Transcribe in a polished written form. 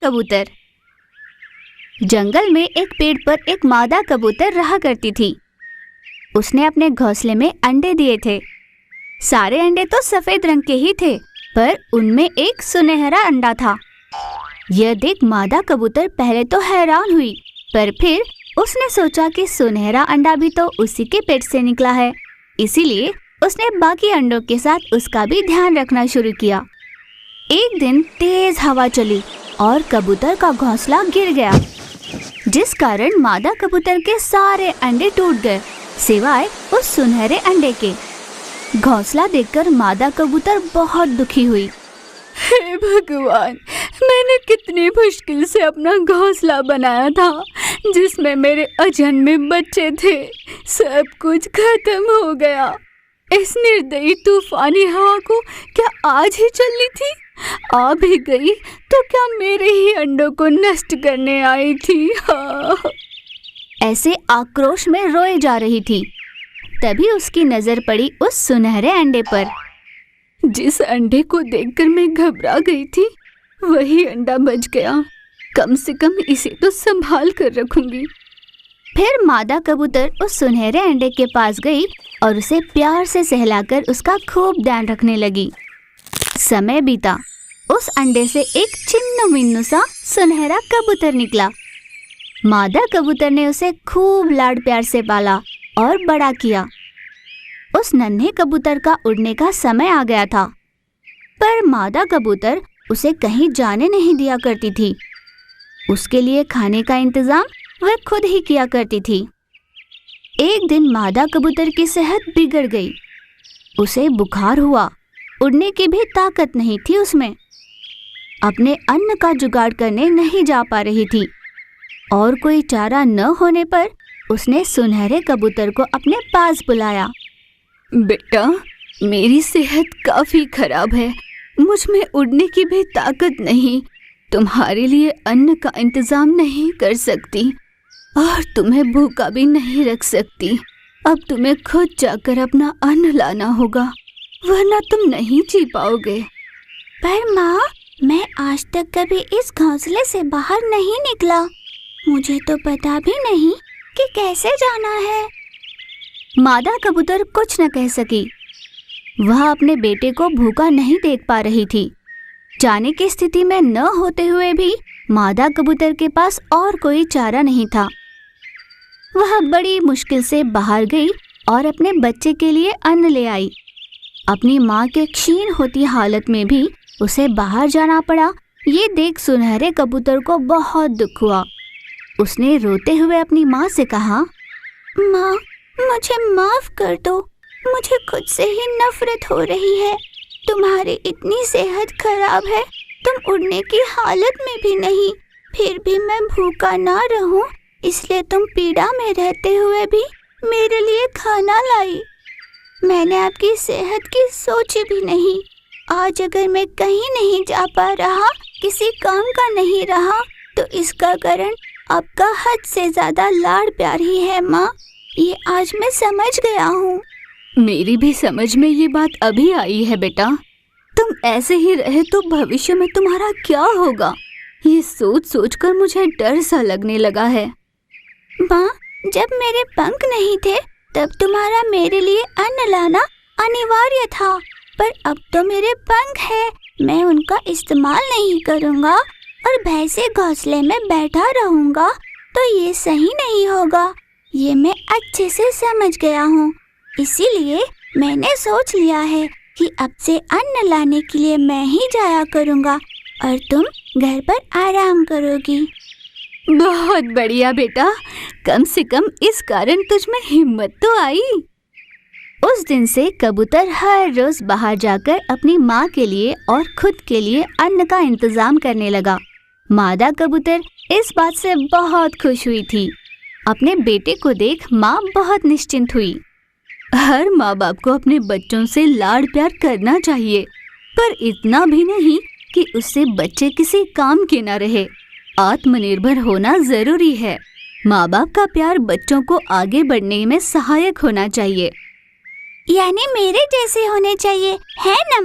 कबूतर। जंगल में एक पेड़ पर एक मादा कबूतर रहा करती थी। उसने अपने घोंसले में अंडे दिए थे। सारे अंडे तो सफेद रंग के ही थे, पर उनमें एक सुनहरा अंडा था। यह देख मादा कबूतर पहले तो हैरान हुई, पर फिर उसने सोचा कि सुनहरा अंडा भी तो उसी के पेट से निकला है, इसीलिए उसने बाकी अंडों के साथ उसका भी ध्यान रखना शुरू किया। एक दिन तेज हवा चली और कबूतर का घोंसला गिर गया, जिस कारण मादा कबूतर के सारे अंडे टूट गए, सिवाय उस सुनहरे अंडे के। घोंसला देखकर मादा कबूतर बहुत दुखी हुई। हे भगवान, मैंने कितनी मुश्किल से अपना घोंसला बनाया था, जिसमें मेरे अजन्मे बच्चे थे। सब कुछ खत्म हो गया। इस निर्दयी तूफानी हवा को क्या आज ही चलनी थी? आ भी गई तो क्या मेरे ही अंडों को नष्ट करने आई थी? हाँ। ऐसे आक्रोश में रोए जा रही थी। तभी उसकी नजर पड़ी उस सुनहरे अंडे पर। जिस अंडे को देखकर मैं घबरा गई थी, वही अंडा बच गया। कम से कम इसे तो संभाल कर रखूंगी। फिर मादा कबूतर उस सुनहरे अंडे के पास गई और उसे प्यार से सहलाकर उसका खूब ध्यान रखने लगी। समय बीता। उस अंडे से एक चिन्नु मिन्नु सा सुनहरा कबूतर निकला। मादा कबूतर ने उसे खूब लाड प्यार से पाला और बड़ा किया। उस नन्हे कबूतर का उड़ने का समय आ गया था, पर मादा कबूतर उसे कहीं जाने नहीं दिया करती थी। उसके लिए खाने का इंतजाम वह खुद ही किया करती थी। एक दिन मादा कबूतर की सेहत बिगड़ गई। उसे बुखार हुआ। उड़ने की भी ताकत नहीं थी उसमें। अपने अन्न का जुगाड़ करने नहीं जा पा रही थी और कोई चारा न होने पर उसने सुनहरे कबूतर को अपने पास बुलाया। बेटा, मेरी सेहत काफी खराब है। मुझ में उड़ने की भी ताकत नहीं। तुम्हारे लिए अन्न का इंतजाम नहीं कर सकती और तुम्हें भूखा भी नहीं रख सकती। अब तुम्हें खुद जाकर अपना अन्न लाना होगा, वरना तुम नहीं जी पाओगे। पर माँ, मैं आज तक कभी इस घोंसले से बाहर नहीं निकला। मुझे तो पता भी नहीं कि कैसे जाना है। मादा कबूतर कुछ न कह सकी। वह अपने बेटे को भूखा नहीं देख पा रही थी। जाने की स्थिति में न होते हुए भी मादा कबूतर के पास और कोई चारा नहीं था। वह बड़ी मुश्किल से बाहर गई और अपने बच्चे के लिए अन्न ले आई। अपनी माँ के क्षीण होती हालत में भी उसे बाहर जाना पड़ा। ये देख सुनहरे कबूतर को बहुत दुख हुआ। उसने रोते हुए अपनी माँ से कहा, माँ, मुझे माफ कर दो। मुझे खुद से ही नफरत हो रही है। तुम्हारी इतनी सेहत खराब है, तुम उड़ने की हालत में भी नहीं, फिर भी मैं भूखा ना रहूं, इसलिए तुम पीड़ा में रहते हुए भी मेरे लिए खाना लाई। मैंने आपकी सेहत की सोची भी नहीं। आज अगर मैं कहीं नहीं जा पा रहा, किसी काम का नहीं रहा, तो इसका कारण आपका हद से ज्यादा लाड प्यार ही है माँ। ये आज मैं समझ गया हूँ। मेरी भी समझ में ये बात अभी आई है बेटा। तुम ऐसे ही रहे तो भविष्य में तुम्हारा क्या होगा, ये सोच सोचकर मुझे डर सा लगने लगा है। माँ, जब मेरे पंख नहीं थे तब तुम्हारा मेरे लिए अन्न लाना अनिवार्य था, पर अब तो मेरे पंख है, मैं उनका इस्तेमाल नहीं करूँगा और भैंसे घोंसले में बैठा रहूँगा तो ये सही नहीं होगा। ये मैं अच्छे से समझ गया हूँ, इसीलिए मैंने सोच लिया है कि अब से अन्न लाने के लिए मैं ही जाया करूँगा और तुम घर पर आराम करोगी। बहुत बढ़िया बेटा, कम से कम इस कारण तुझ में हिम्मत तो आई। उस दिन से कबूतर हर रोज बाहर जाकर अपनी माँ के लिए और खुद के लिए अन्न का इंतजाम करने लगा। मादा कबूतर इस बात से बहुत खुश हुई थी। अपने बेटे को देख माँ बहुत निश्चिंत हुई। हर माँ बाप को अपने बच्चों से लाड प्यार करना चाहिए, पर इतना भी नहीं कि उससे बच्चे किसी काम के न रहे। आत्मनिर्भर होना जरूरी है। माँ बाप का प्यार बच्चों को आगे बढ़ने में सहायक होना चाहिए। यानी मेरे जैसे होने चाहिए, है ना?